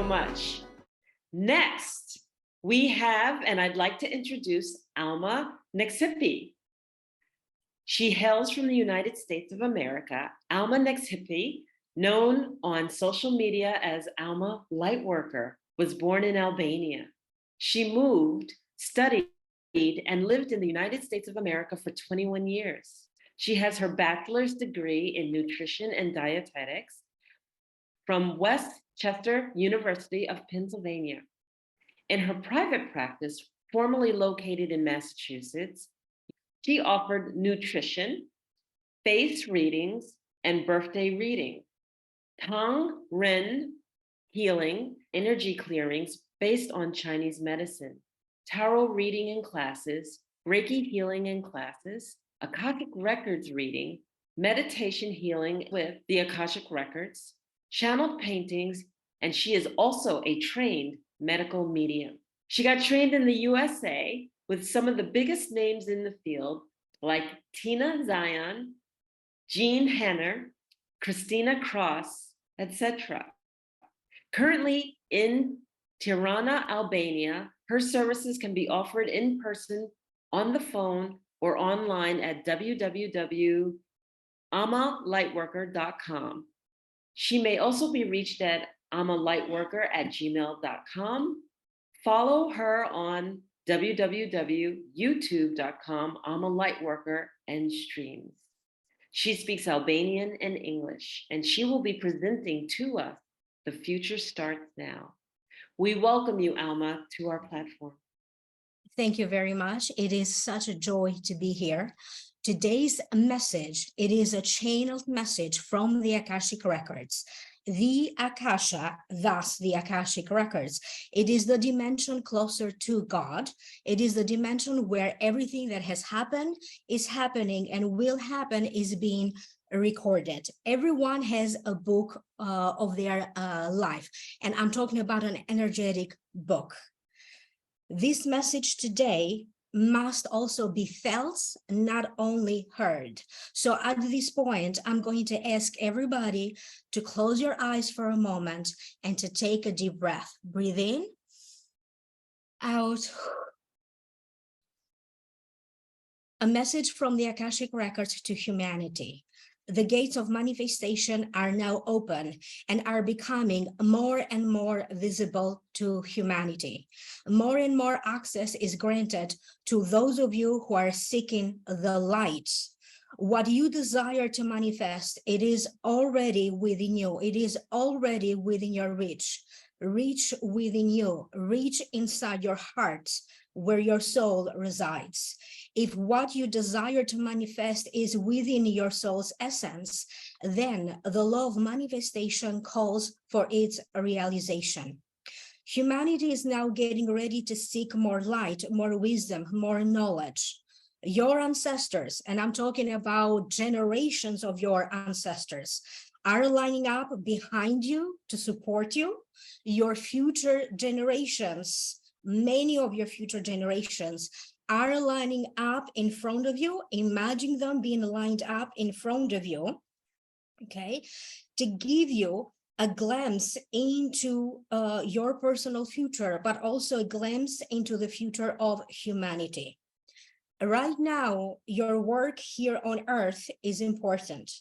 much. Next, we have, and I'd like to introduce Alma Nexhipi. She hails from the United States of America. Alma Nexhipi, known on social media as Alma Lightworker, was born in Albania. She moved, studied, and lived in the United States of America for 21 years. She has her bachelor's degree in nutrition and dietetics from Westchester University of Pennsylvania. In her private practice, formerly located in Massachusetts, she offered nutrition, face readings, and birthday reading, Tang Ren healing, energy clearings based on Chinese medicine, tarot reading in classes, Reiki healing in classes, Akashic Records reading, meditation healing with the Akashic Records, channeled paintings, and she is also a trained medical medium. She got trained in the USA with some of the biggest names in the field, like Tina Zion, Jean Henner, Krisztina Cross, etc. Currently in Tirana, Albania, her services can be offered in person, on the phone, or online at www.almalightworker.com. She may also be reached at almalightworker@gmail.com. Follow her on www.youtube.com, almalightworker, and streams. She speaks Albanian and English, and she will be presenting to us The Future Starts Now. We welcome you, Alma, to our platform. Thank you very much. It is such a joy to be here. Today's message, it is a channeled message from the Akashic Records. The Akasha, thus the Akashic Records, it is the dimension closer to God. It is the dimension where everything that has happened, is happening, and will happen is being recorded. Everyone has a book of their life, and I'm talking about an energetic book. This message today must also be felt, not only heard. So at this point, I'm going to ask everybody to close your eyes for a moment and to take a deep breath. Breathe in, out. A message from the Akashic Records to humanity. The gates of manifestation are now open and are becoming more and more visible to humanity. More and more access is granted to those of you who are seeking the light. What you desire to manifest, it is already within you. It is already within your reach. Reach within you. Reach inside your heart, where your soul resides. If what you desire to manifest is within your soul's essence, then the law of manifestation calls for its realization. Humanity is now getting ready to seek more light, more wisdom, more knowledge. Your ancestors, and I'm talking about generations of your ancestors, are lining up behind you to support you. Your future generations, many of your future generations, are lining up in front of you. Imagine them being lined up in front of you, okay, to give you a glimpse into your personal future, but also a glimpse into the future of humanity. Right now, your work here on Earth is important.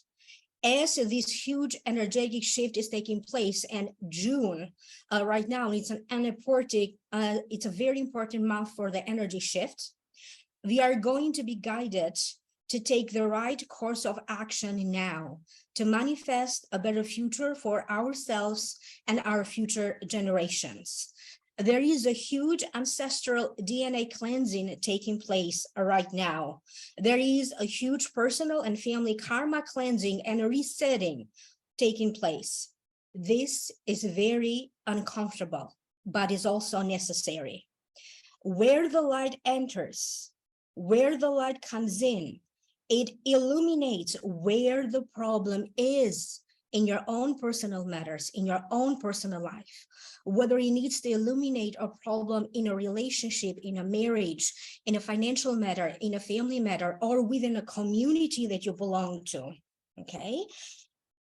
As this huge energetic shift is taking place, and June right now, it's a very important month for the energy shift. We are going to be guided to take the right course of action now to manifest a better future for ourselves and our future generations. There is a huge ancestral DNA cleansing taking place right now. There is a huge personal and family karma cleansing and resetting taking place. This is very uncomfortable, but is also necessary. Where the light enters, where the light comes in, it illuminates where the problem is in your own personal matters, in your own personal life, whether it needs to illuminate a problem in a relationship, in a marriage, in a financial matter, in a family matter, or within a community that you belong to, okay?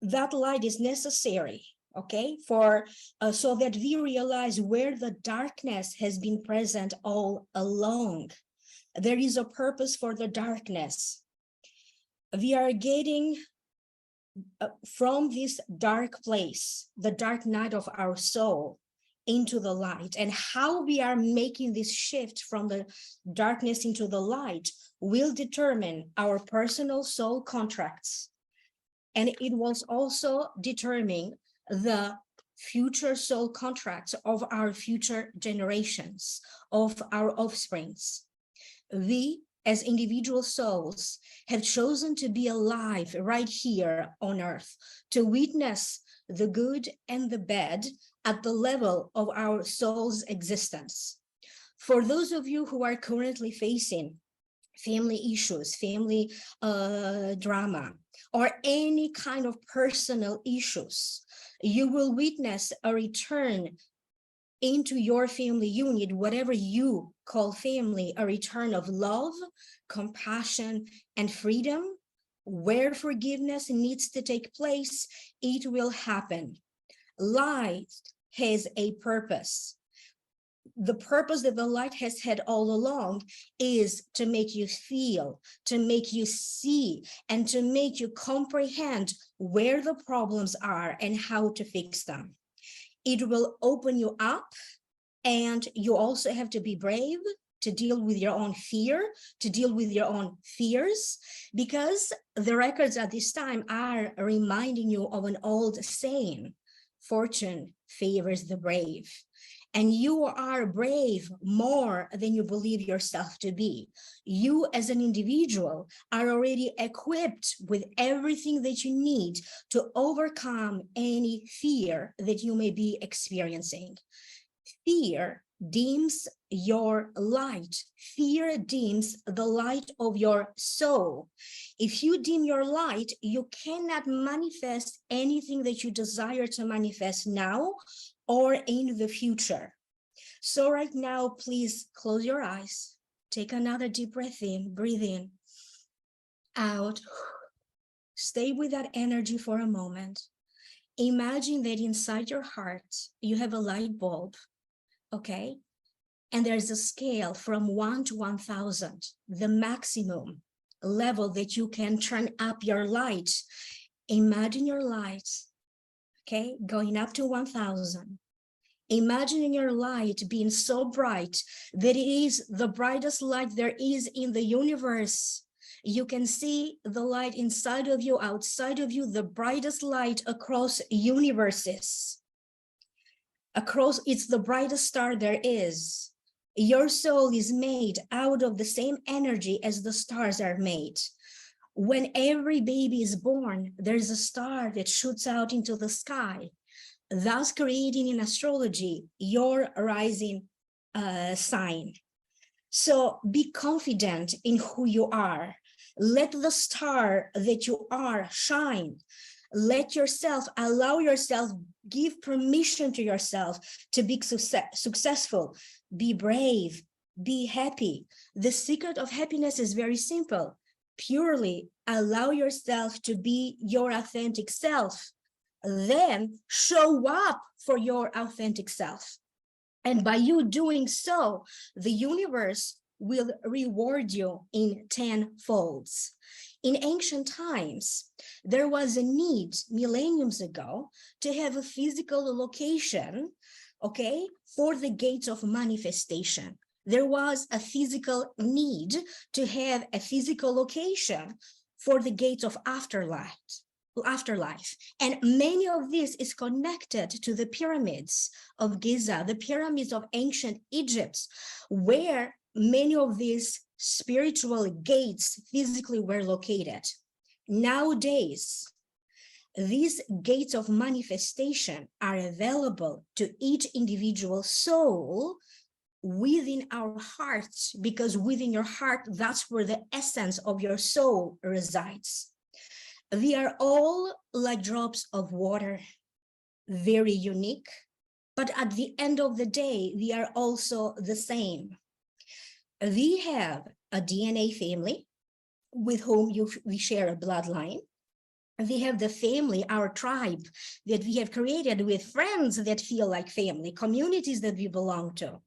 That light is necessary, okay, so that we realize where the darkness has been present all along. There is a purpose for the darkness. We are getting from this dark place, the dark night of our soul, into the light. And how we are making this shift from the darkness into the light will determine our personal soul contracts. And it was also determining the future soul contracts of our future generations, of our offsprings. We, as individual souls, have chosen to be alive right here on earth, to witness the good and the bad at the level of our soul's existence. For those of you who are currently facing family issues, family drama, or any kind of personal issues, you will witness a return into your family unit, whatever you call family, a return of love, compassion, and freedom. Where forgiveness needs to take place, it will happen. Light has a purpose. The purpose that the light has had all along is to make you feel, to make you see, and to make you comprehend where the problems are and how to fix them. It will open you up, and you also have to be brave to deal with your own fear, to deal with your own fears, because the records at this time are reminding you of an old saying: fortune favors the brave. And you are brave more than you believe yourself to be. You as an individual are already equipped with everything that you need to overcome any fear that you may be experiencing. Fear dims your light. Fear dims the light of your soul. If you dim your light, you cannot manifest anything that you desire to manifest now or in the future. So right now, please close your eyes. Take another deep breath in, breathe in, out. Stay with that energy for a moment. Imagine that inside your heart, you have a light bulb, okay? And there's a scale from 1 to 1,000, the maximum level that you can turn up your light. Imagine your light, okay, going up to 1,000. Imagine your light being so bright that it is the brightest light there is in the universe. You can see the light inside of you, outside of you, the brightest light across universes. It's the brightest star there is. Your soul is made out of the same energy as the stars are made. When every baby is born, there's a star that shoots out into the sky, thus creating in astrology your rising sign. So be confident in who you are. Let the star that you are shine. Allow yourself, give permission to yourself to be successful, be brave, be happy. The secret of happiness is very simple. Purely allow yourself to be your authentic self. Then show up for your authentic self. And by you doing so, the universe will reward you in 10 folds. In ancient times, there was a need millenniums ago to have a physical location, okay, for the gates of manifestation. There was a physical need to have a physical location for the gates of afterlife. And many of this is connected to the pyramids of Giza, the pyramids of ancient Egypt, where many of these spiritual gates physically were located. Nowadays, these gates of manifestation are available to each individual soul within our hearts, because within your heart, that's where the essence of your soul resides. We are all like drops of water, very unique, but at the end of the day, we are also the same. We have a DNA family with whom we share a bloodline. We have the family, our tribe that we have created with friends that feel like family, communities that we belong to.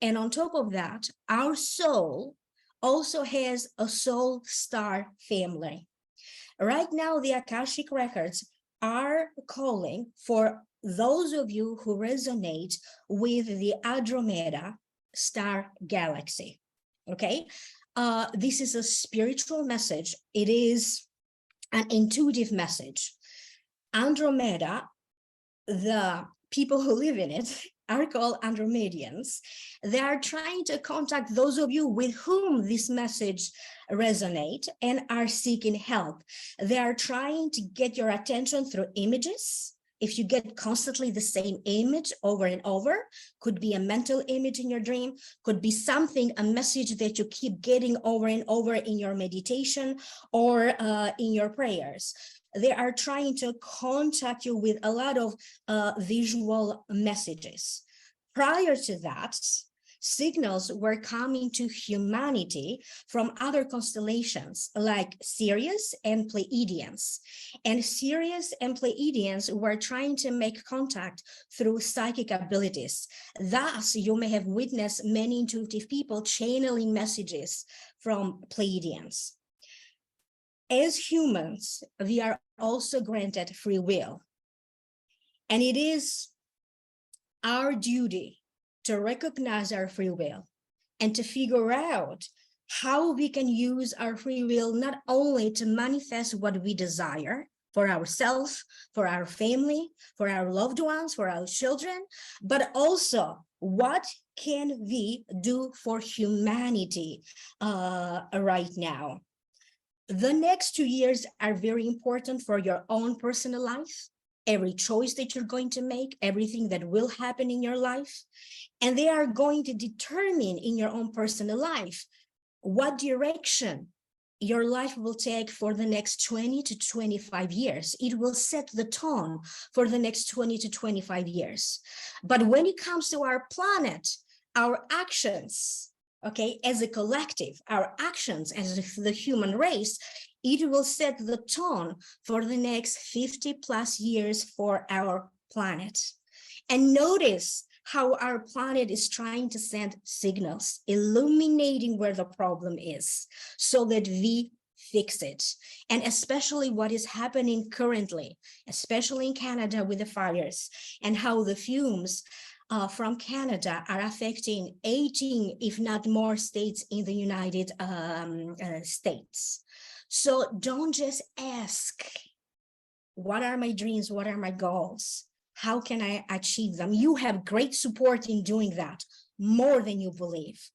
And on top of that, our soul also has a soul star family. Right now, the Akashic records are calling for those of you who resonate with the Andromeda star galaxy. Okay, this is a spiritual message. It is an intuitive message. Andromeda, the people who live in it are called Andromedians. They are trying to contact those of you with whom this message resonate and are seeking help. They are trying to get your attention through images. If you get constantly the same image over and over, could be a mental image in your dream, could be something, a message that you keep getting over and over in your meditation or in your prayers. They are trying to contact you with a lot of visual messages. Prior to that, signals were coming to humanity from other constellations like Sirius and Pleiadians. And Sirius and Pleiadians were trying to make contact through psychic abilities. Thus, you may have witnessed many intuitive people channeling messages from Pleiadians. As humans, we are also granted free will. And it is our duty to recognize our free will and to figure out how we can use our free will not only to manifest what we desire for ourselves, for our family, for our loved ones, for our children, but also what can we do for humanity right now. The next 2 years are very important for your own personal life, every choice that you're going to make, everything that will happen in your life. And they are going to determine in your own personal life what direction your life will take for the next 20 to 25 years. It will set the tone for the next 20 to 25 years. But when it comes to our planet, our actions, okay, as a collective, our actions as the human race, it will set the tone for the next 50 plus years for our planet. And notice how our planet is trying to send signals, illuminating where the problem is so that we fix it. And especially what is happening currently, especially in Canada with the fires and how the fumes from Canada are affecting 18, if not more states in the United States. So don't just ask, what are my dreams? What are my goals? How can I achieve them? You have great support in doing that, more than you believe.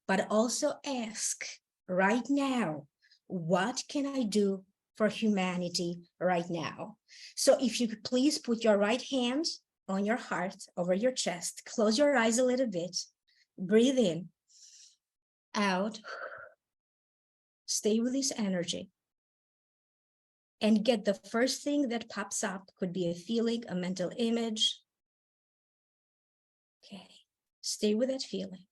But also ask right now, what can I do for humanity right now? So if you could please put your right hand on your heart, over your chest, close your eyes a little bit, breathe in, out, stay with this energy, and get the first thing that pops up. Could be a feeling, a mental image. Okay, stay with that feeling.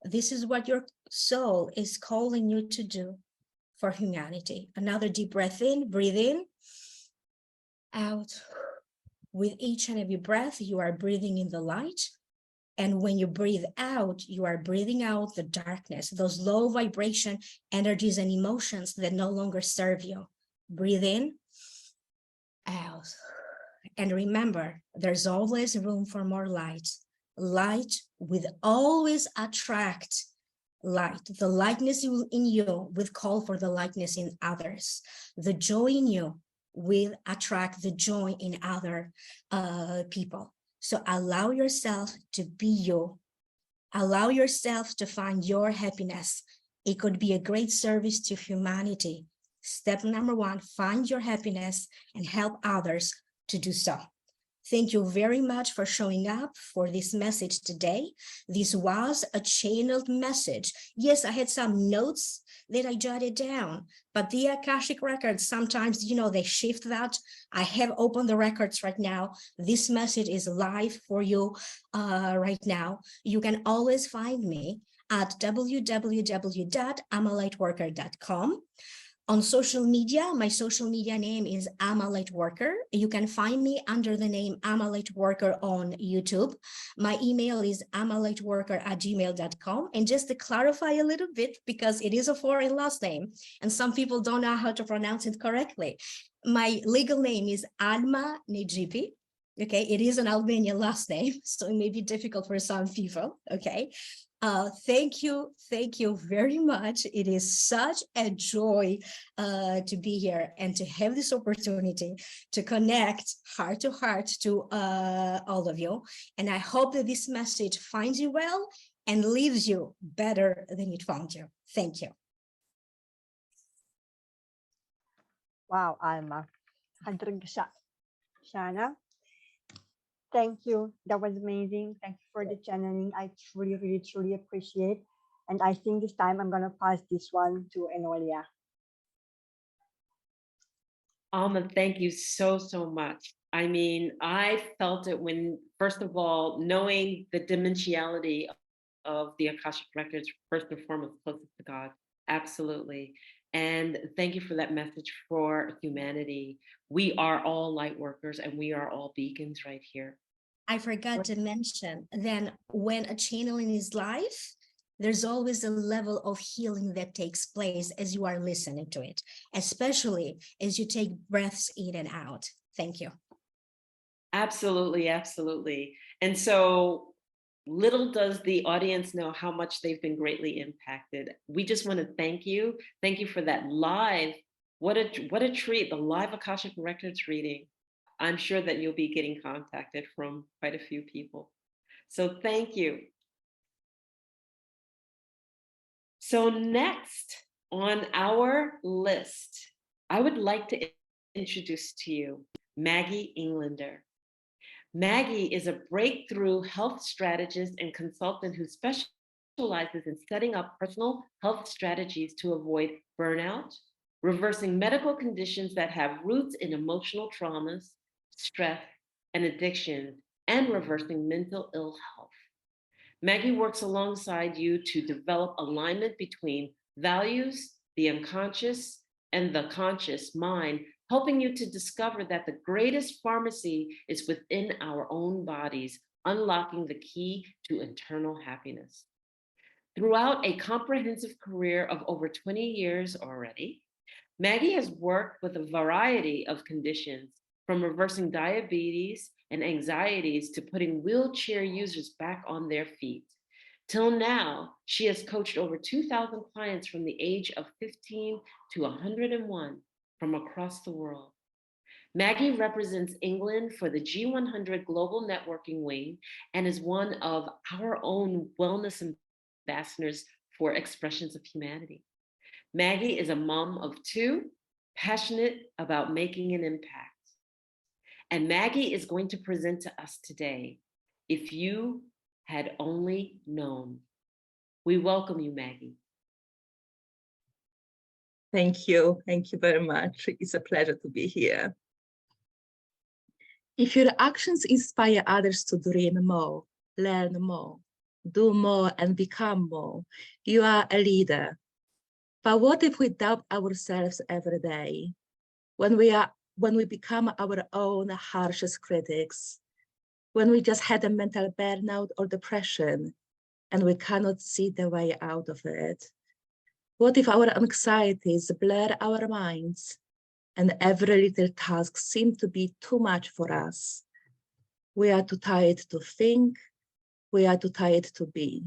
This is what your soul is calling you to do for humanity. Another deep breath in, breathe in, out. With each and every breath, you are breathing in the light. And when you breathe out, you are breathing out the darkness, those low vibration energies and emotions that no longer serve you. Breathe in, out. And remember, there's always room for more light. Light will always attract light. The lightness in you will call for the lightness in others. The joy in you will attract the joy in other people. So allow yourself to be you. Allow yourself to find your happiness. It could be a great service to humanity. Step number one, find your happiness and help others to do so. Thank you very much for showing up for this message today. This was a channeled message. Yes, I had some notes that I jotted down, but the Akashic records, sometimes, they shift that. I have opened the records right now. This message is live for you right now. You can always find me at www.amalightworker.com. On social media, my social media name is Alma Lightworker. You can find me under the name Alma Lightworker on YouTube. My email is almalightworker@gmail.com. And just to clarify a little bit, because it is a foreign last name and some people don't know how to pronounce it correctly, my legal name is Alma Nexhipi. Okay, it is an Albanian last name, so it may be difficult for some people. Okay. Thank you very much. It is such a joy to be here and to have this opportunity to connect heart to all of you. And I hope that this message finds you well and leaves you better than it found you. Thank you. Wow, Alma. Shana. Thank you. That was amazing. Thank you for the channeling. I truly appreciate. And I think this time I'm going to pass this one to Enolia. Alma, thank you so much. I mean, I felt it when, first of all, knowing the dimensionality of the Akashic Records, first and foremost, closest to God. Absolutely. And thank you for that message for humanity. We are all light workers and we are all beacons right here. I forgot to mention, then when a channeling is live, there's always a level of healing that takes place as you are listening to it, especially as you take breaths in and out. Thank you. Absolutely. And so little does the audience know how much they've been greatly impacted. We just want to thank you. Thank you for that live. What a treat, the live Akashic Records reading. I'm sure that you'll be getting contacted from quite a few people. So thank you. So next on our list, I would like to introduce to you Maggie Englander. Maggie is a breakthrough health strategist and consultant who specializes in setting up personal health strategies to avoid burnout, reversing medical conditions that have roots in emotional traumas, stress, and addiction, and reversing mental ill health. Maggie works alongside you to develop alignment between values, the unconscious, and the conscious mind, helping you to discover that the greatest pharmacy is within our own bodies, unlocking the key to internal happiness. Throughout a comprehensive career of over 20 years already, Maggie has worked with a variety of conditions, from reversing diabetes and anxieties to putting wheelchair users back on their feet. Till now, she has coached over 2,000 clients from the age of 15 to 101 from across the world. Maggie represents England for the G100 Global Networking Wing and is one of our own wellness ambassadors for Expressions of Humanity. Maggie is a mom of two, passionate about making an impact. And Maggie is going to present to us today, If You Had Only Known. We welcome you, Maggie. Thank you very much. It's a pleasure to be here. If your actions inspire others to dream more, learn more, do more and become more, you are a leader. But what if we doubt ourselves every day? When we become our own harshest critics, when we just had a mental burnout or depression and we cannot see the way out of it? What if our anxieties blur our minds and every little task seems to be too much for us? We are too tired to think, we are too tired to be.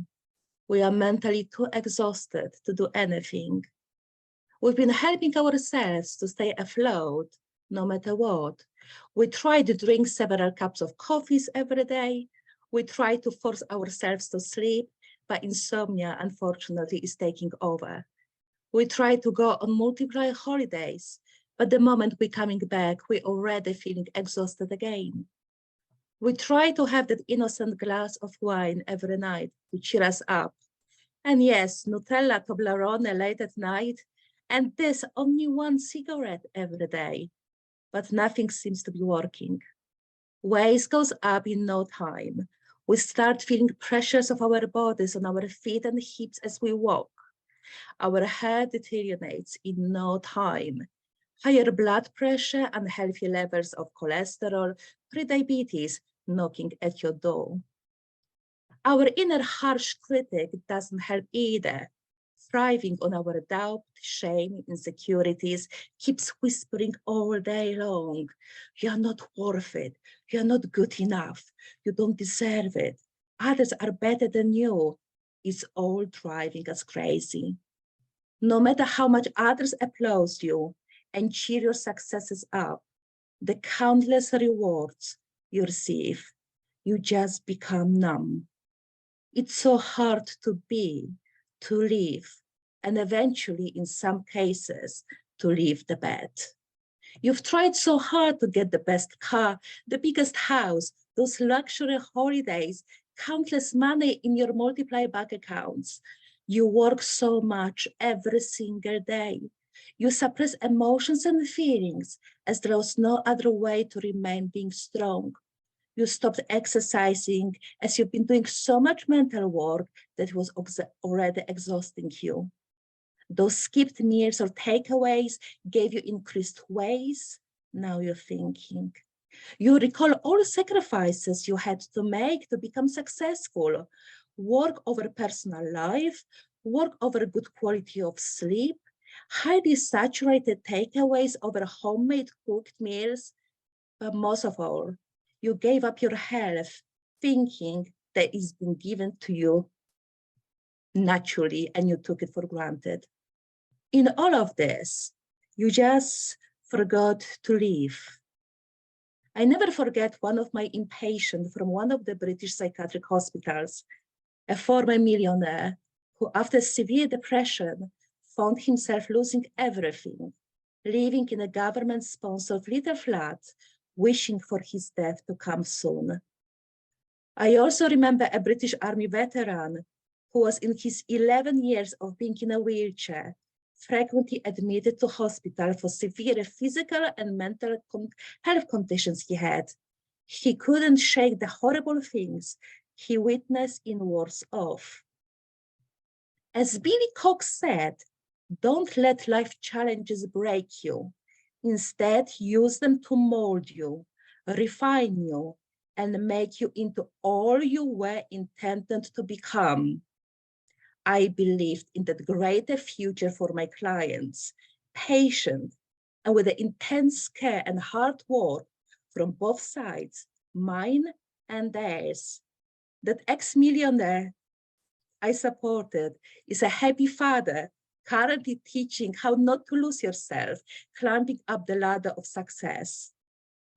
We are mentally too exhausted to do anything. We've been helping ourselves to stay afloat no matter what. We try to drink several cups of coffees every day. We try to force ourselves to sleep, but insomnia, unfortunately, is taking over. We try to go on multiple holidays, but the moment we're coming back, we're already feeling exhausted again. We try to have that innocent glass of wine every night to cheer us up. And yes, Nutella, Toblerone late at night, and this only one cigarette every day. But nothing seems to be working. Waist goes up in no time. We start feeling pressures of our bodies on our feet and hips as we walk. Our health deteriorates in no time. Higher blood pressure, unhealthy levels of cholesterol, prediabetes knocking at your door. Our inner harsh critic doesn't help either. Thriving on our doubt, shame, insecurities, keeps whispering all day long. You're not worth it. You're not good enough. You don't deserve it. Others are better than you. It's all driving us crazy. No matter how much others applaud you and cheer your successes up, the countless rewards you receive, you just become numb. It's so hard to be, to live, and eventually, in some cases, to leave the bed. You've tried so hard to get the best car, the biggest house, those luxury holidays, countless money in your multiply bank accounts. You work so much every single day. You suppress emotions and feelings as there was no other way to remain being strong. You stopped exercising as you've been doing so much mental work that was already exhausting you. Those skipped meals or takeaways gave you increased ways. Now you're thinking. You recall all the sacrifices you had to make to become successful. Work over personal life, work over good quality of sleep, highly saturated takeaways over homemade cooked meals. But most of all, you gave up your health thinking that it's been given to you naturally and you took it for granted. In all of this, you just forgot to live. I never forget one of my inpatients from one of the British psychiatric hospitals, a former millionaire who, after severe depression, found himself losing everything, living in a government-sponsored little flat, wishing for his death to come soon. I also remember a British Army veteran who was in his 11 years of being in a wheelchair, frequently admitted to hospital for severe physical and mental health conditions he had. He couldn't shake the horrible things he witnessed in wars of. As Billy Cox said, don't let life challenges break you. Instead, use them to mold you, refine you, and make you into all you were intended to become. I believed in that greater future for my clients, patient, and with the intense care and hard work from both sides, mine and theirs. That ex-millionaire I supported is a happy father, currently teaching how not to lose yourself, climbing up the ladder of success.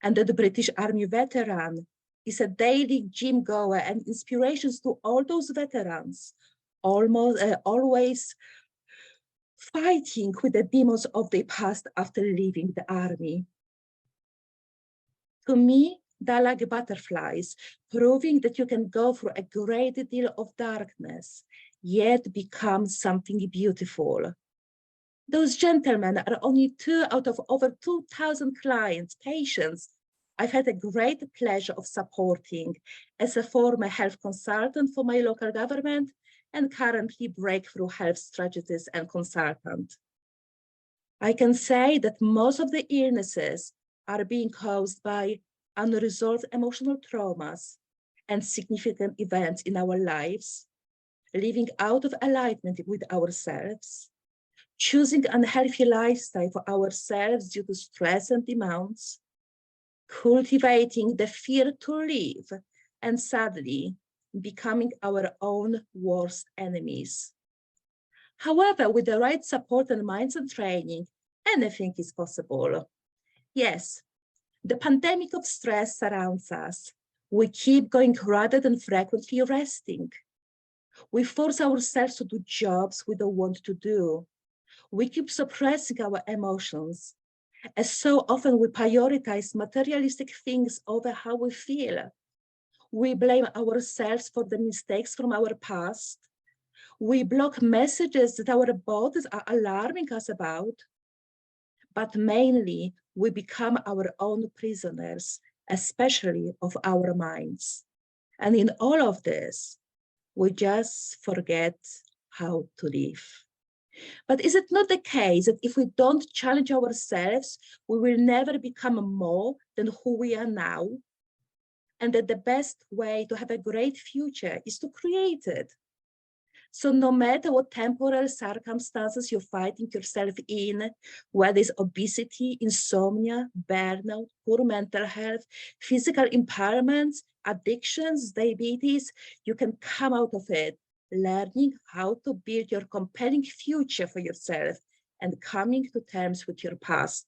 And that the British Army veteran is a daily gym goer and inspirations to all those veterans, always fighting with the demons of their past after leaving the army. To me, they're like butterflies, proving that you can go through a great deal of darkness, yet become something beautiful. Those gentlemen are only 2 out of over 2,000 clients, patients, I've had a great pleasure of supporting as a former health consultant for my local government and currently breakthrough health strategist and consultant. I can say that most of the illnesses are being caused by unresolved emotional traumas and significant events in our lives, living out of alignment with ourselves, choosing unhealthy lifestyle for ourselves due to stress and demands, cultivating the fear to live, and sadly, becoming our own worst enemies. However, with the right support and mindset training, anything is possible. Yes, the pandemic of stress surrounds us. We keep going rather than frequently resting. We force ourselves to do jobs we don't want to do. We keep suppressing our emotions, as so often we prioritize materialistic things over how we feel. We blame ourselves for the mistakes from our past. We block messages that our bodies are alarming us about. But mainly, we become our own prisoners, especially of our minds. And in all of this, we just forget how to live. But is it not the case that if we don't challenge ourselves, we will never become more than who we are now? And that the best way to have a great future is to create it. So no matter what temporal circumstances you're finding yourself in, whether it's obesity, insomnia, burnout, poor mental health, physical impairments, addictions, diabetes, you can come out of it learning how to build your compelling future for yourself and coming to terms with your past.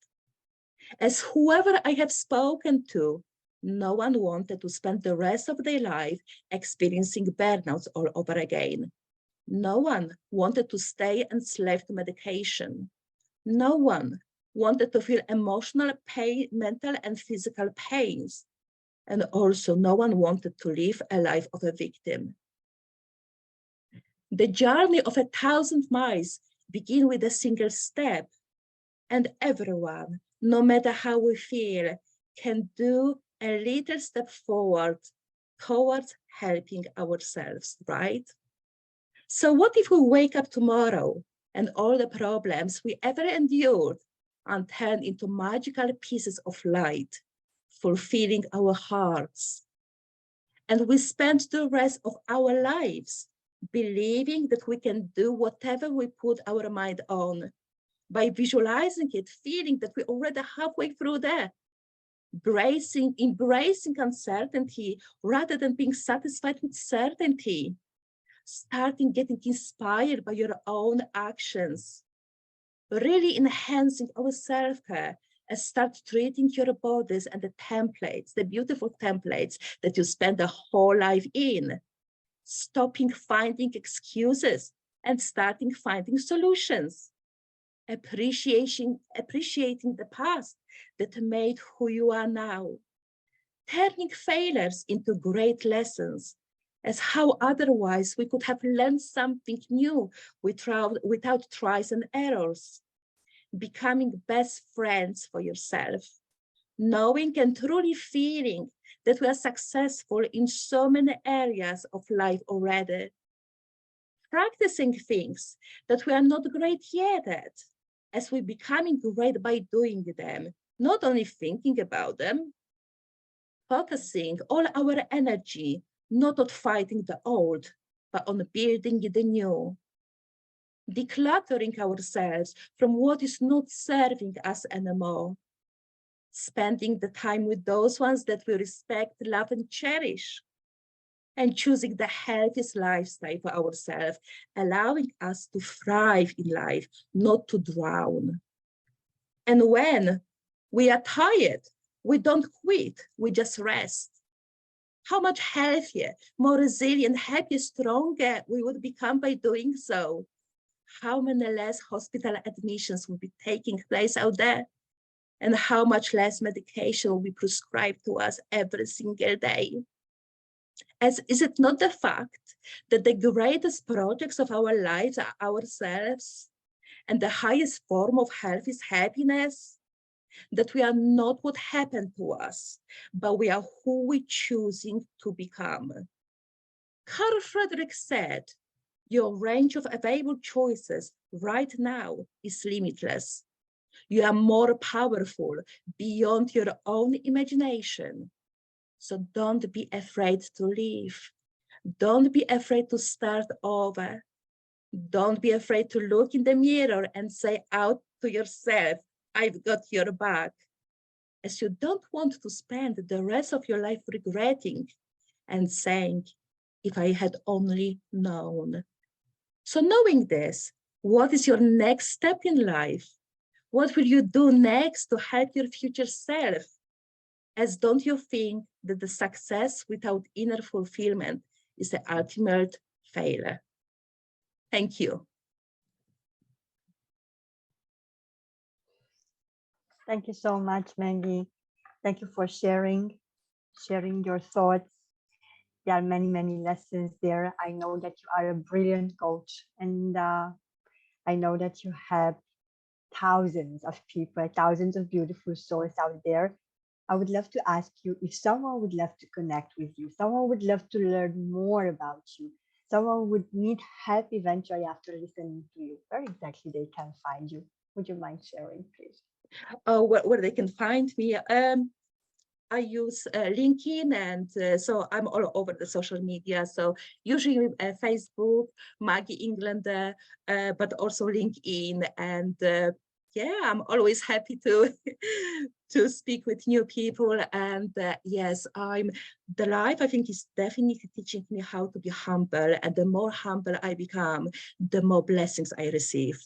As whoever I have spoken to, no one wanted to spend the rest of their life experiencing burnouts all over again. No one wanted to stay enslaved to medication. No one wanted to feel emotional pain, mental and physical pains. And also no one wanted to live a life of a victim. The journey of 1,000 miles begins with a single step, and everyone, no matter how we feel, can do a little step forward towards helping ourselves, right? So what if we wake up tomorrow and all the problems we ever endured are turned into magical pieces of light, fulfilling our hearts? And we spend the rest of our lives believing that we can do whatever we put our mind on, by visualizing it, feeling that we're already halfway through there, embracing uncertainty rather than being satisfied with certainty, starting getting inspired by your own actions, really enhancing our self-care, and start treating your bodies and the templates, the beautiful templates that you spend the whole life in, stopping finding excuses and starting finding solutions, appreciating the past that made who you are now, turning failures into great lessons, as how otherwise we could have learned something new without tries and errors, becoming best friends for yourself, knowing and truly feeling that we are successful in so many areas of life already, practicing things that we are not great yet at, as we're becoming great by doing them, not only thinking about them, focusing all our energy not on fighting the old, but on building the new, decluttering ourselves from what is not serving us anymore, spending the time with those ones that we respect, love, and cherish, and choosing the healthiest lifestyle for ourselves, allowing us to thrive in life, not to drown. And when we are tired, we don't quit, we just rest. How much healthier, more resilient, happier, stronger we would become by doing so. How many less hospital admissions will be taking place out there, and how much less medication will be prescribed to us every single day. As is it not the fact that the greatest projects of our lives are ourselves, and the highest form of health is happiness? That we are not what happened to us, but we are who we're choosing to become. Carl Frederick said, your range of available choices right now is limitless. You are more powerful beyond your own imagination. So don't be afraid to leave. Don't be afraid to start over. Don't be afraid to look in the mirror and say out to yourself, I've got your back. As you don't want to spend the rest of your life regretting and saying, if I had only known. So knowing this, what is your next step in life? What will you do next to help your future self? As don't you think that the success without inner fulfillment is the ultimate failure? Thank you. Thank you so much, Maggie. Thank you for sharing your thoughts. There are many, many lessons there. I know that you are a brilliant coach, and I know that you have thousands of people, thousands of beautiful souls out there. I would love to ask you if someone would love to connect with you, someone would love to learn more about you, someone would need help eventually after listening to you, where exactly they can find you? Would you mind sharing, please? Where they can find me? I use LinkedIn, and so I'm all over the social media. So usually Facebook, Maggie Englander, but also LinkedIn. And yeah, I'm always happy to to speak with new people. And yes, the life, I think, is definitely teaching me how to be humble. And the more humble I become, the more blessings I receive.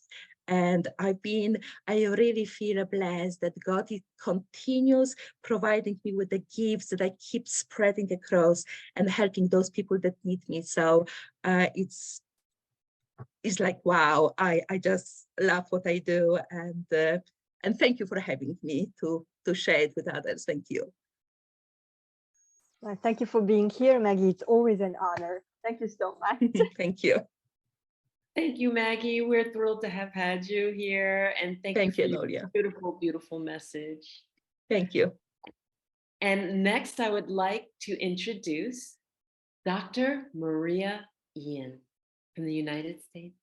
And I really feel blessed that God continues providing me with the gifts that I keep spreading across and helping those people that need me. So it's like, wow, I just love what I do. And thank you for having me to share it with others. Thank you. Well, thank you for being here, Maggie. It's always an honor. Thank you so much. Thank you. Thank you, Maggie. We're thrilled to have had you here. And thank you for Enolia. your beautiful, beautiful message. Thank you. And next, I would like to introduce Dr. Maria Ian from the United States.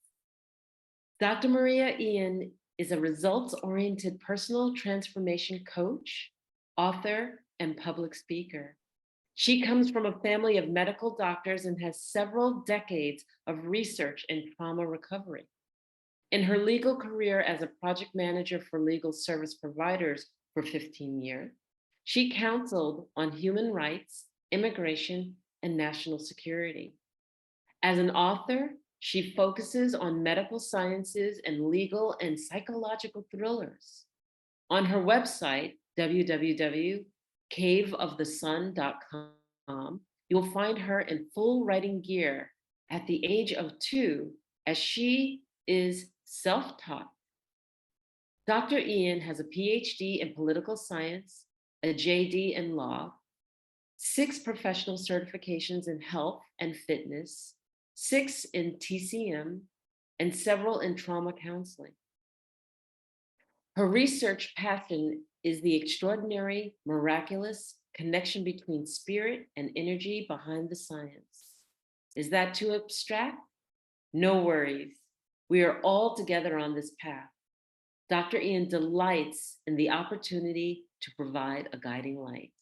Dr. Maria Ian is a results-oriented personal transformation coach, author, and public speaker. She comes from a family of medical doctors and has several decades of research in trauma recovery. In her legal career as a project manager for legal service providers for 15 years, she counseled on human rights, immigration, and national security. As an author, she focuses on medical sciences and legal and psychological thrillers. On her website, www.caveofthesun.com, you'll find her in full writing gear at the age of 2, as she is self-taught. Dr. Ian has a PhD in political science, a JD in law, 6 professional certifications in health and fitness, 6 in TCM, and several in trauma counseling. Her research passion is the extraordinary, miraculous connection between spirit and energy behind the science. Is that too abstract? No worries. We are all together on this path. Dr. Ian delights in the opportunity to provide a guiding light.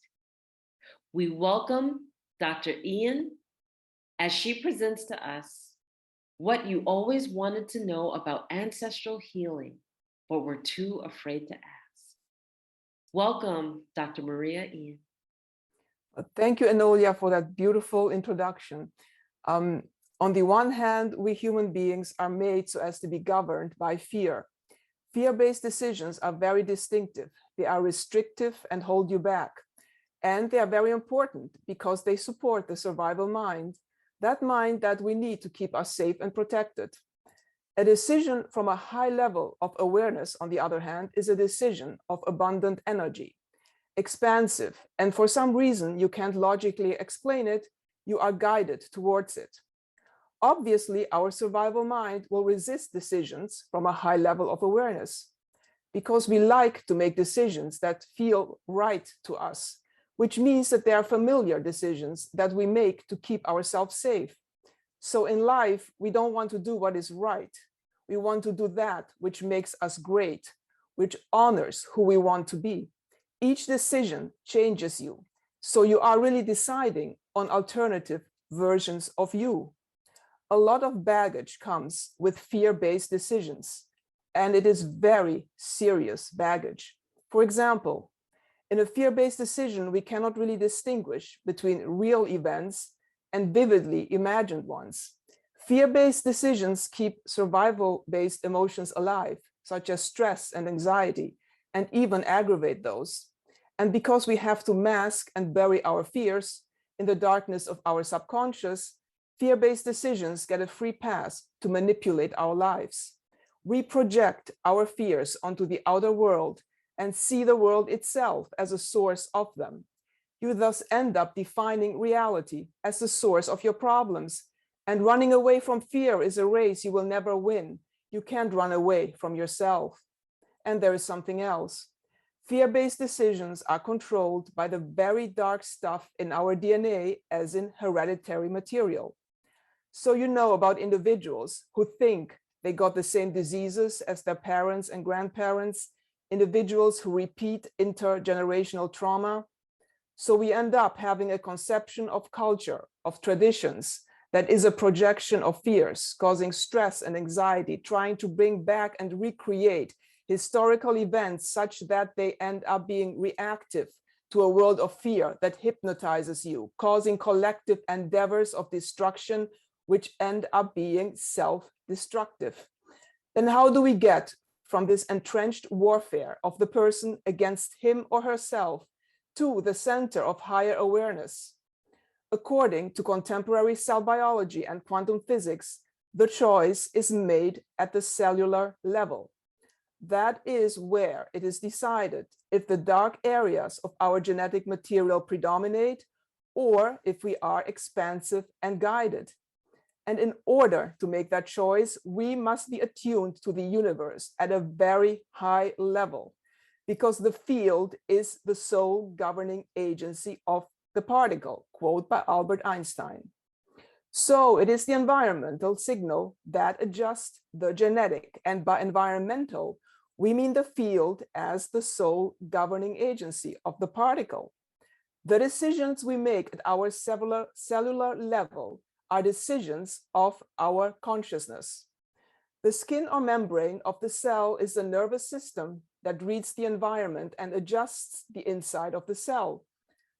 We welcome Dr. Ian as she presents to us what you always wanted to know about ancestral healing, but were too afraid to ask. Welcome, Dr. Maria Ian. Thank you, Enolia, for that beautiful introduction. On the one hand, we human beings are made so as to be governed by fear. Fear-based decisions are very distinctive. They are restrictive and hold you back. And they are very important because they support the survival mind, that mind that we need to keep us safe and protected. A decision from a high level of awareness, on the other hand, is a decision of abundant energy, expansive, and for some reason you can't logically explain it, you are guided towards it. Obviously, our survival mind will resist decisions from a high level of awareness because we like to make decisions that feel right to us, which means that they are familiar decisions that we make to keep ourselves safe. So in life, we don't want to do what is right. We want to do that which makes us great, which honors who we want to be. Each decision changes you. So you are really deciding on alternative versions of you. A lot of baggage comes with fear-based decisions, and it is very serious baggage. For example, in a fear-based decision, we cannot really distinguish between real events and vividly imagined ones. Fear-based decisions keep survival-based emotions alive, such as stress and anxiety, and even aggravate those. And because we have to mask and bury our fears in the darkness of our subconscious, fear-based decisions get a free pass to manipulate our lives. We project our fears onto the outer world and see the world itself as a source of them. You thus end up defining reality as the source of your problems. And running away from fear is a race you will never win. You can't run away from yourself. And there is something else. Fear-based decisions are controlled by the very dark stuff in our DNA, as in hereditary material. So you know about individuals who think they got the same diseases as their parents and grandparents, individuals who repeat intergenerational trauma. So we end up having a conception of culture, of traditions, that is a projection of fears, causing stress and anxiety, trying to bring back and recreate historical events such that they end up being reactive to a world of fear that hypnotizes you, causing collective endeavors of destruction, which end up being self-destructive. Then how do we get from this entrenched warfare of the person against him or herself to the center of higher awareness? According to contemporary cell biology and quantum physics, the choice is made at the cellular level. That is where it is decided if the dark areas of our genetic material predominate or if we are expansive and guided. And in order to make that choice, we must be attuned to the universe at a very high level, because the field is the sole governing agency of the particle, quote by Albert Einstein. So it is the environmental signal that adjusts the genetic, and by environmental, we mean the field as the sole governing agency of the particle. The decisions we make at our cellular level are decisions of our consciousness. The skin or membrane of the cell is the nervous system that reads the environment and adjusts the inside of the cell.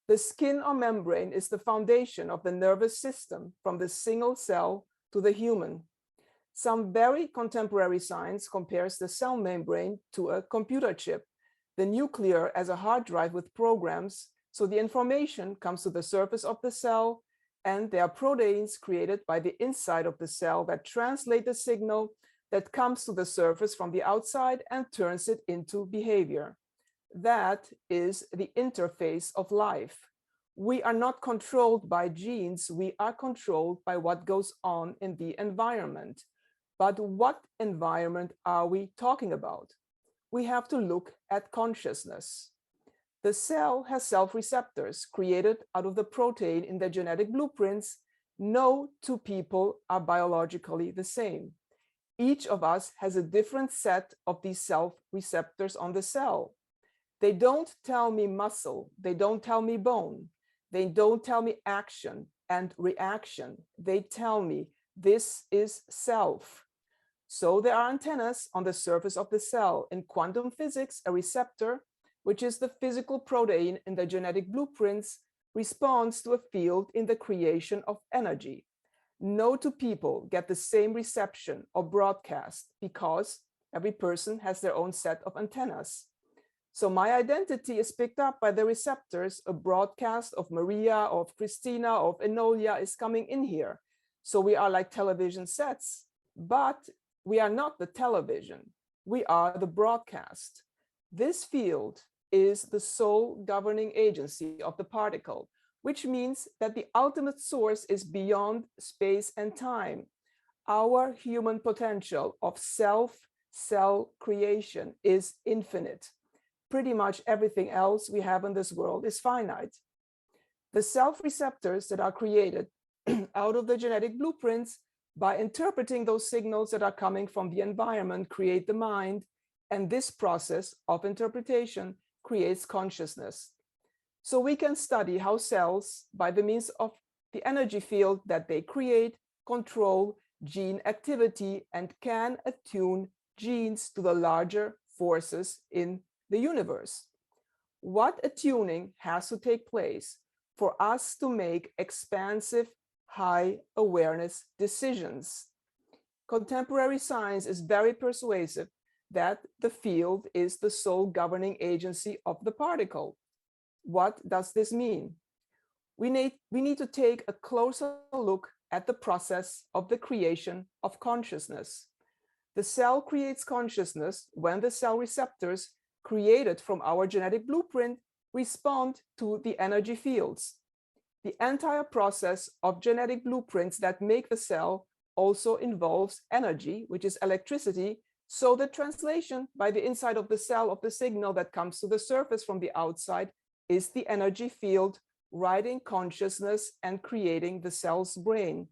The skin or membrane is the foundation of the nervous system from the single cell to the human. Some very contemporary science compares the cell membrane to a computer chip, the nuclear as a hard drive with programs, so the information comes to the surface of the cell, and there are proteins created by the inside of the cell that translate the signal that comes to the surface from the outside and turns it into behavior. That is the interface of life. We are not controlled by genes, we are controlled by what goes on in the environment. But what environment are we talking about? We have to look at consciousness. The cell has self-receptors created out of the protein in their genetic blueprints. No two people are biologically the same. Each of us has a different set of these self-receptors on the cell. They don't tell me muscle, they don't tell me bone, they don't tell me action and reaction. They tell me this is self. So there are antennas on the surface of the cell. In quantum physics, a receptor, which is the physical protein in the genetic blueprints, responds to a field in the creation of energy. No two people get the same reception or broadcast because every person has their own set of antennas. So my identity is picked up by the receptors. A broadcast of Maria, of Krisztina, of Enolia is coming in here. So we are like television sets, but we are not the television. We are the broadcast. This field is the sole governing agency of the particle, which means that the ultimate source is beyond space and time. Our human potential of self-cell creation is infinite. Pretty much everything else we have in this world is finite. The self-receptors that are created out of the genetic blueprints, by interpreting those signals that are coming from the environment, create the mind, and this process of interpretation creates consciousness. So we can study how cells, by the means of the energy field that they create, control gene activity and can attune genes to the larger forces in the universe. What attuning has to take place for us to make expansive, high awareness decisions? Contemporary science is very persuasive that the field is the sole governing agency of the particle. What does this mean? We need to take a closer look at the process of the creation of consciousness. The cell creates consciousness when the cell receptors created from our genetic blueprint respond to the energy fields. The entire process of genetic blueprints that make the cell also involves energy, which is electricity. So the translation by the inside of the cell of the signal that comes to the surface from the outside is the energy field writing consciousness and creating the cell's brain.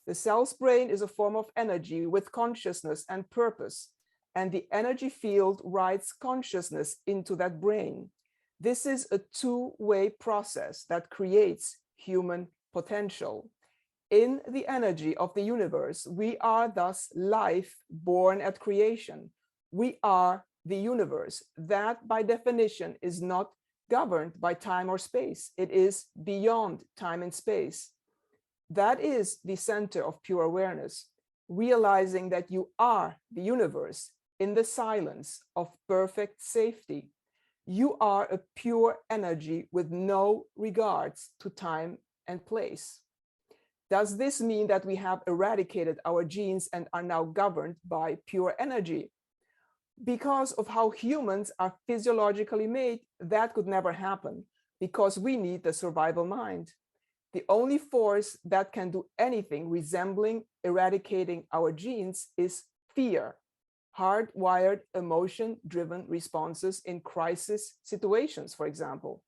The cell's brain is a form of energy with consciousness and purpose, and the energy field writes consciousness into that brain. This is a two-way process that creates human potential. In the energy of the universe, we are thus life born at creation. We are the universe. That, by definition, is not governed by time or space. It is beyond time and space. That is the center of pure awareness, realizing that you are the universe in the silence of perfect safety. You are a pure energy with no regards to time and place. Does this mean that we have eradicated our genes and are now governed by pure energy? Because of how humans are physiologically made, that could never happen, because we need the survival mind. The only force that can do anything resembling eradicating our genes is fear, hardwired emotion-driven responses in crisis situations, for example.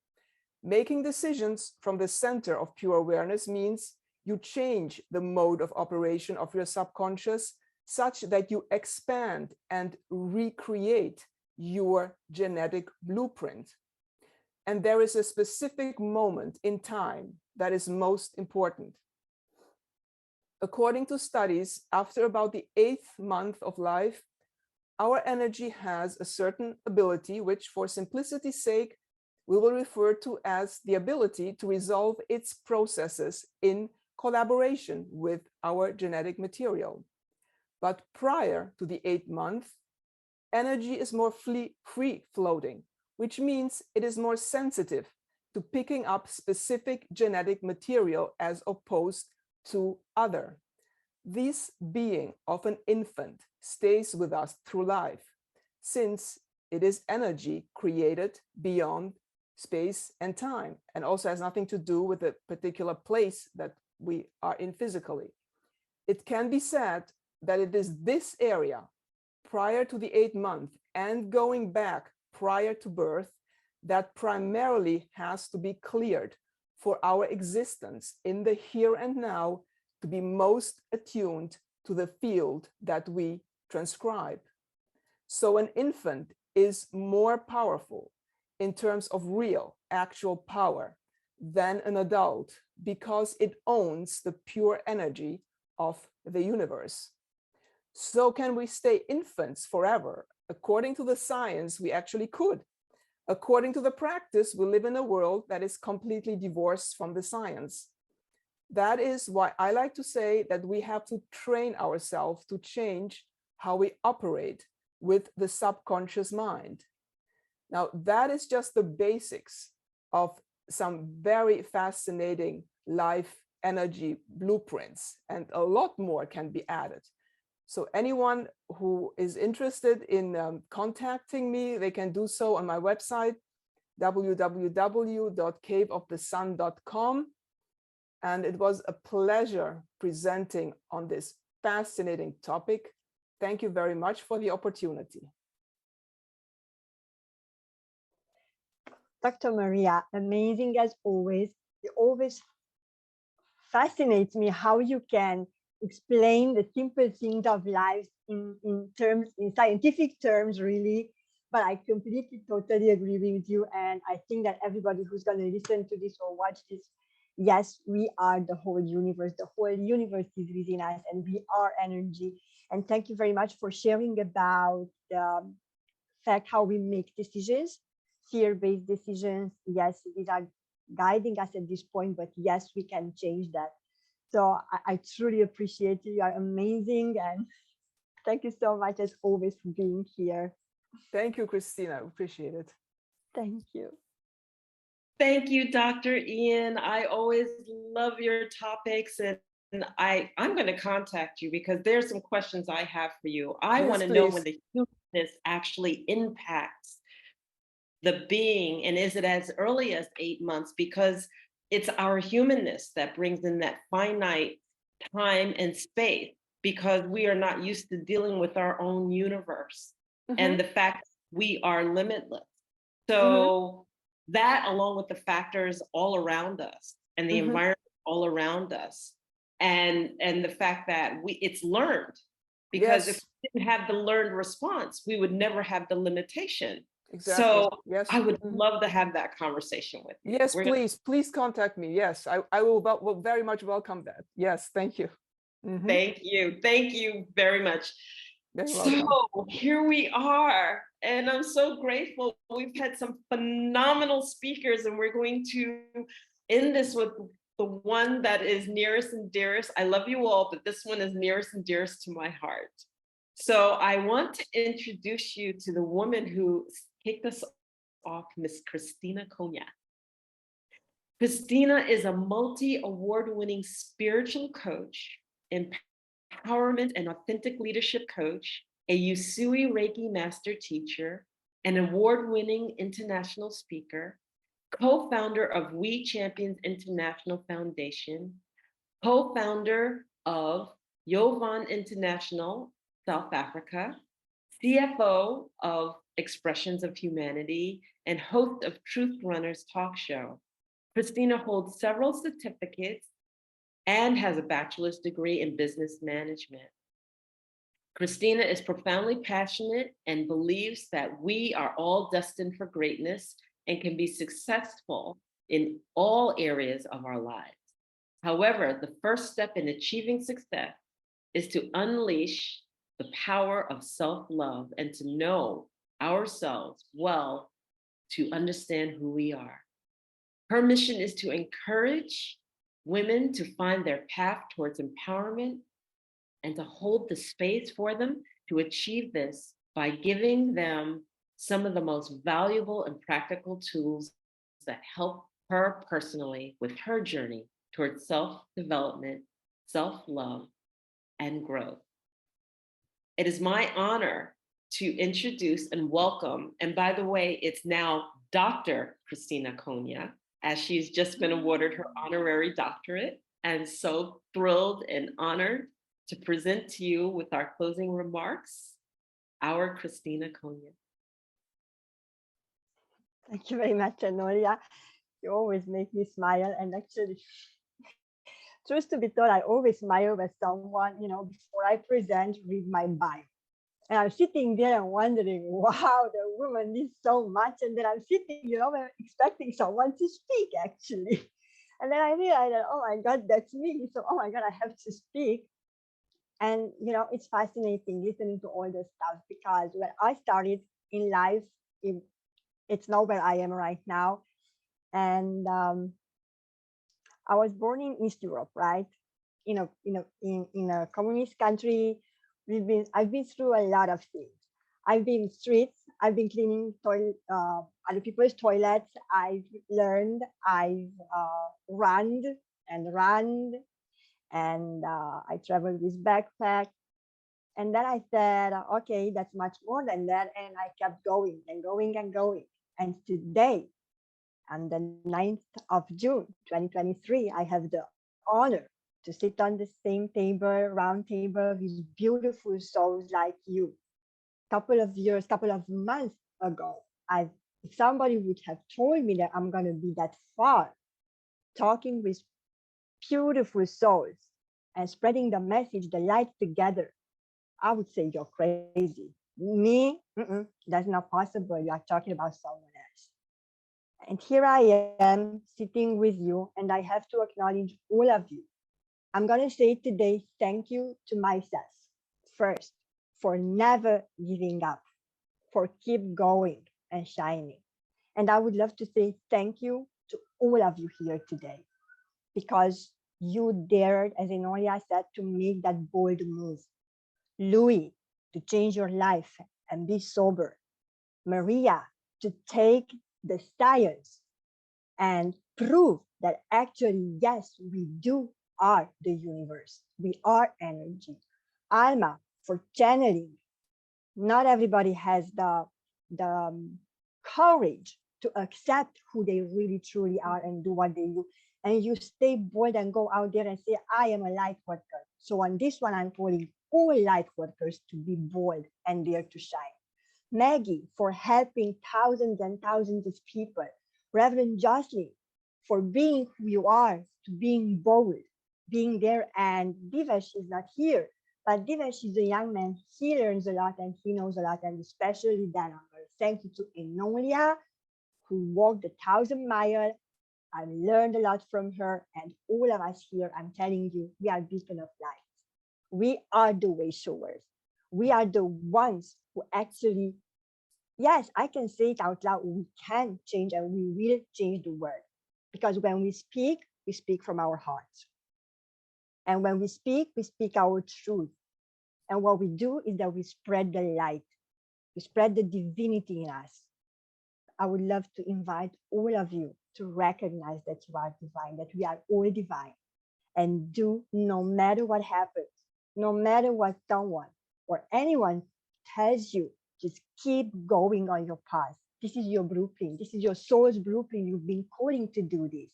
Making decisions from the center of pure awareness means you change the mode of operation of your subconscious such that you expand and recreate your genetic blueprint. And there is a specific moment in time that is most important. According to studies, after about the 8th month of life, our energy has a certain ability, which for simplicity's sake, we will refer to as the ability to resolve its processes in collaboration with our genetic material. But prior to the 8th month, energy is more free floating, which means it is more sensitive to picking up specific genetic material as opposed to other. This being of an infant stays with us through life, since it is energy created beyond space and time, and also has nothing to do with the particular place that we are in physically. It can be said that it is this area prior to the 8th month and going back prior to birth that primarily has to be cleared for our existence in the here and now to be most attuned to the field that we transcribe. So an infant is more powerful in terms of real, actual power than an adult because it owns the pure energy of the universe. So can we stay infants forever? According to the science, we actually could. According to the practice, we live in a world that is completely divorced from the science. That is why I like to say that we have to train ourselves to change how we operate with the subconscious mind. Now, that is just the basics of some very fascinating life energy blueprints, and a lot more can be added. So anyone who is interested in contacting me, they can do so on my website, www.caveofthesun.com. And it was a pleasure presenting on this fascinating topic. Thank you very much for the opportunity. Dr. Maria, amazing as always. It always fascinates me how you can explain the simple things of life in scientific terms, really. But I completely, totally agree with you. And I think that everybody who's going to listen to this or watch this, yes, we are the whole universe. The whole universe is within us and we are energy. And thank you very much for sharing about the fact how we make decisions, fear-based decisions. Yes, these are guiding us at this point, but yes, we can change that. So I truly appreciate you. You are amazing. And thank you so much as always for being here. Thank you, Krisztina. Appreciate it. Thank you. Thank you, Dr. Ian. I always love your topics, and I'm going to contact you because there's some questions I have for you. I want to know when the humanness actually impacts the being, and is it as early as 8 months? Because it's our humanness that brings in that finite time and space, because we are not used to dealing with our own universe and the fact we are limitless. So that, along with the factors all around us and the environment all around us, and the fact that it's learned, because Yes. if we didn't have the learned response, we would never have the limitation. Exactly. So Yes. I would love to have that conversation with you. Yes, please contact me. Yes, I will very much welcome that. Yes, thank you. Thank you very much. Very So welcome. here we are, and I'm so grateful. We've had some phenomenal speakers, and we're going to end this with the one that is nearest and dearest. I love you all, but this one is nearest and dearest to my heart. So I want to introduce you to the woman who kicked us off, Miss Krisztina Konya. Krisztina is a multi-award-winning spiritual coach, empowerment and authentic leadership coach, a Usui Reiki master teacher, an award-winning international speaker, co-founder of We Champions International Foundation, co-founder of Yovan International, South Africa, CFO of Expressions of Humanity, and host of Truth Runners talk show. Krisztina holds several certificates and has a bachelor's degree in business management. Krisztina is profoundly passionate and believes that we are all destined for greatness and can be successful in all areas of our lives. However, the first step in achieving success is to unleash the power of self-love and to know ourselves well, to understand who we are. Her mission is to encourage women to find their path towards empowerment and to hold the space for them to achieve this by giving them some of the most valuable and practical tools that help her personally with her journey towards self-development, self-love, and growth. It is my honor to introduce and welcome, and by the way, it's now Dr. Krisztina Konya, as she's just been awarded her honorary doctorate, and so thrilled and honored to present to you with our closing remarks, our Krisztina Konya. Thank you very much, Enolia. You always make me smile. And actually, truth to be told, I always smile when someone, before I present, read my bio. And I'm sitting there and wondering, wow, the woman needs so much. And then I'm sitting, expecting someone to speak, actually. And then I realized that, oh my God, that's me. So, oh my God, I have to speak. And, it's fascinating listening to all this stuff, because when I started in life, it's not where I am right now. And I was born in East Europe, right? In a communist country. I've been through a lot of things. I've been streets. I've been cleaning other people's toilets. I've learned. I've run, and I traveled with backpack. And then I said, okay, that's much more than that. And I kept going and going and going. And today, on the 9th of June, 2023, I have the honor to sit on the same table, round table, with beautiful souls like you. Couple of months ago, if somebody would have told me that I'm going to be that far, talking with beautiful souls and spreading the message, the light together, I would say you're crazy. Me, that's not possible. You are talking about someone else. And here I am sitting with you, and I have to acknowledge all of you. I'm going to say today, thank you to myself first, for never giving up, for keep going and shining. And I would love to say thank you to all of you here today, because you dared, as Enolia said, to make that bold move. Louis, to change your life and be sober. Maria, to take the science and prove that actually, yes, we are the universe. We are energy. Alma, for channeling. Not everybody has the courage to accept who they really truly are and do what they do. And you stay bold and go out there and say, I am a light worker. So on this one, I'm calling all light workers to be bold and dare to shine. Maggie, for helping thousands and thousands of people. Reverend Joslyn, for being who you are, to being bold. being there. And Divesh is not here, but Divesh is a young man. He learns a lot and he knows a lot, and especially that thank you to Enolia, who walked 1,000 miles. I learned a lot from her, and all of us here, I'm telling you, we are beacon of light. We are the way showers. We are the ones who actually, yes, I can say it out loud, we can change and we will change the world. Because when we speak from our hearts. And when we speak our truth. And what we do is that we spread the light. We spread the divinity in us. I would love to invite all of you to recognize that you are divine, that we are all divine. And do, no matter what happens, no matter what someone or anyone tells you, just keep going on your path. This is your blueprint. This is your soul's blueprint. You've been calling to do this.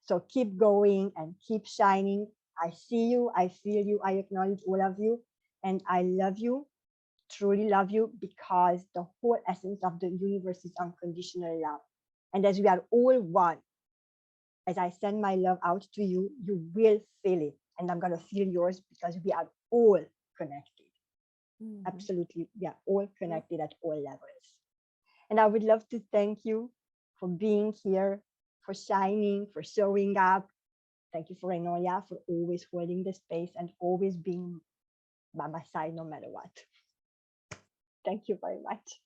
So keep going and keep shining. I see you, I feel you, I acknowledge all of you. And I love you, truly love you, because the whole essence of the universe is unconditional love. And as we are all one, as I send my love out to you, you will feel it. And I'm going to feel yours, because we are all connected. Mm-hmm. Absolutely. We are all connected at all levels. And I would love to thank you for being here, for shining, for showing up. Thank you for Enolia, for always holding the space and always being by my side no matter what. Thank you very much.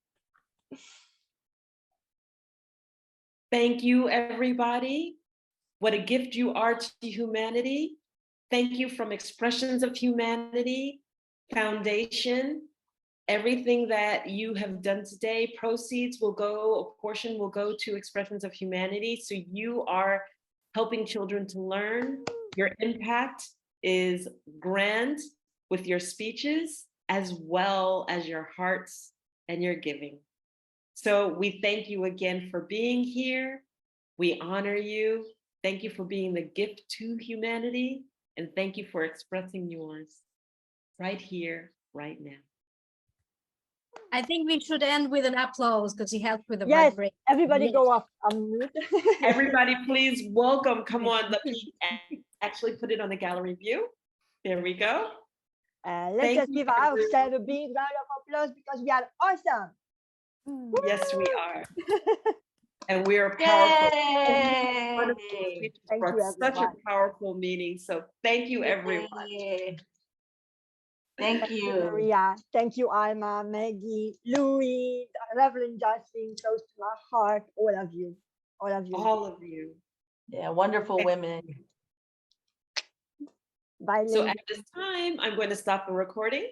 Thank you, everybody. What a gift you are to humanity. Thank you from Expressions of Humanity Foundation. Everything that you have done today, proceeds will go, a portion will go to Expressions of Humanity. So you are helping children to learn. Your impact is grand with your speeches, as well as your hearts and your giving. So we thank you again for being here. We honor you. Thank you for being the gift to humanity. And thank you for expressing yours right here, right now. I think we should end with an applause, because he helped with the vibration. Everybody go off mute. Everybody, please welcome. Come on, let me actually put it on the gallery view. There we go. Let's just give ourselves a big round of applause, because we are awesome. Yes, we are. And we are powerful. Thank you, such a powerful meeting. So thank you, everyone. Thank you. Maria. Thank you, Alma, Maggie, Louis, Reverend Joslyn, close to my heart. All of you. All of you. All of you. Yeah, wonderful women. Bye, so at this time, I'm going to stop the recording.